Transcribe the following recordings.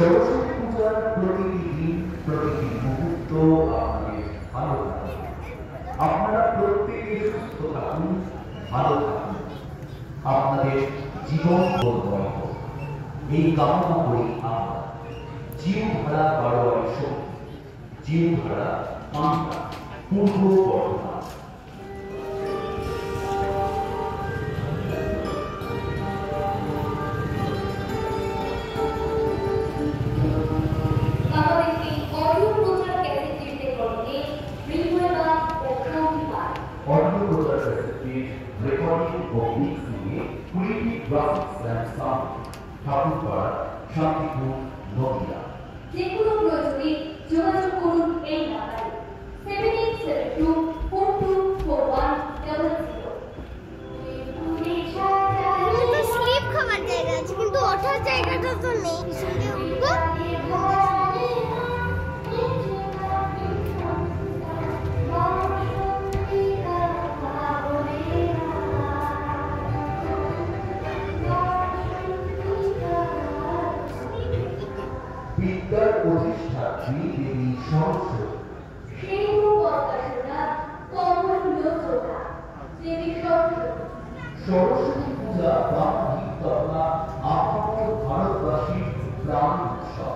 সরস্বতী পূজার প্রতিটি দিন প্রতিটি মুহূর্ত আপনাদের ভালো থাকুন, আপনারা প্রত্যেকে সুস্থ থাকুন, ভালো থাকুন, আপনাদের জীবন বদল এই কামনা করি আমরা। জীবধারা বারোয়ারি শক্তি, জীবধারা কামনা পূর্ব Bardhaman. Audio processing, recording of mixing, creative graphics and sound, Thakurpara, Shantipur, Nadia. যে কোনো প্রয়োজনে যোগাযোগ করুন এই নাম্বারে 7872424100। কিন্তু স্লিপ খাবার জায়গা আছে, কিন্তু ওঠার জায়গাটা তো নেই। সঙ্গে উঠবো। বিদ্যার প্রতিষ্ঠাত্রী দেবী সরস্বতী, সেই পদ্মাসনা কমললোচনা দেবী সরস্বতী। সরস্বতী পূজা বাঙালি তথা আপামর ভারতবাসীর প্রাণ উৎসব।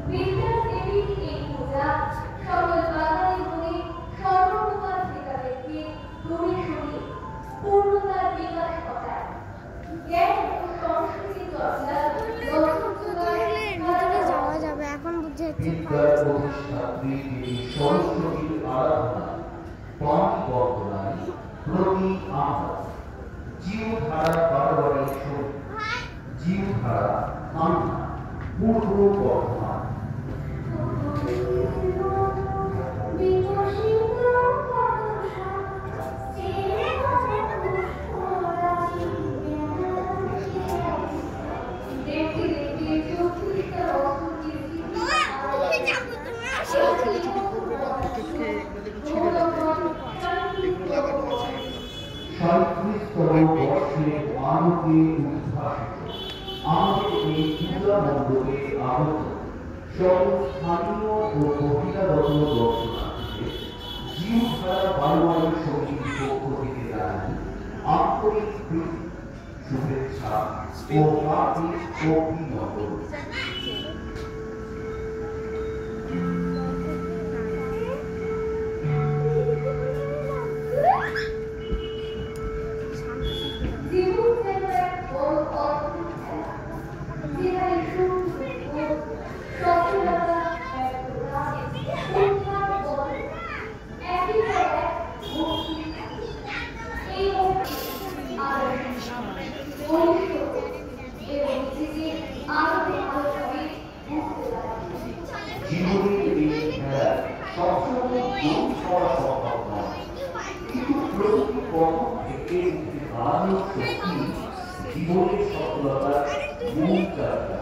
বিদ্যার দেবীর এই পূজা সকল বাঙালি মনে সর্বপ্রকার ভেদাভেদকে দূরে সরিয়ে পূর্ণতার বিকাশ ঘটায়। জ্ঞান ও সংস্কৃতি চর্চা যাওয়া যাবে, এখন বুঝে বিদ্যার প্রতিষ্ঠাত্রী দেবী সরস্বতীর আরাধনা পানি বর্তনায় প্রতি আমরা জীবধারা বারোয়ারি শক্তি, জীবধারা কামনা পূর্ব বর্ধমান। সাঁইত্রিশতম বর্ষে আলোকে উদ্ভাসিত আমাদের এই পূজা মণ্ডপে আগত সকল স্থানীয় ও বহিরাগত দর্শনার্থীদের জীবধারা বারোয়ারি সমিতির পক্ষ থেকে জানাই আন্তরিক প্রীতি, শুভেচ্ছা ও হার্দিক অভিনন্দন। জীবনের এই খেলা সবসময় দূর হওয়া সম্ভব নয়, কিন্তু প্রতি পথ থেকে দাঁড়ানোর শক্তি জীবনের সফলতার মূল চাকা।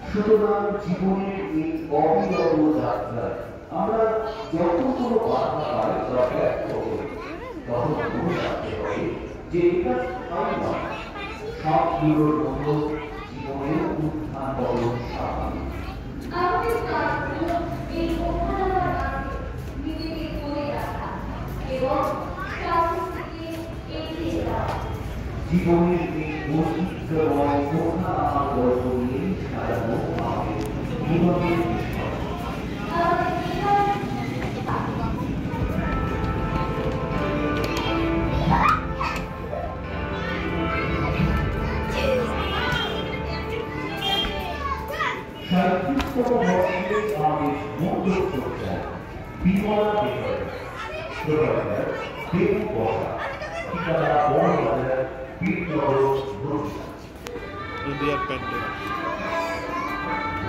সুতরাং জীবনের এই অবিরত যাত্রায় আমরা যখন কোনো বাধা পাই দরকার করি, তখন মনে রাখতে হবে যে এটা স্থায়ী নয়, সবগুলোর মতো জীবনের উত্থান পতন স্বাভাবিক। আমাদের কাজ হলো এই ওঠানামার মাঝে নিজেকে ধরে রাখা এবং সাহস থেকে এগিয়ে যাওয়া। জীবনের এই বৈচিত্র্যময় ওঠানামার গল্প নিয়েই সাজানো আমাদের জীবনের বিষয়। সাঁইত্রিশতম বর্ষে আমাদের মণ্ডপ চর্চা বিমলা প্রোভাইডার দেবু বসা, ঠিকানা বড় বাজার, বীরনগর, নদিয়া।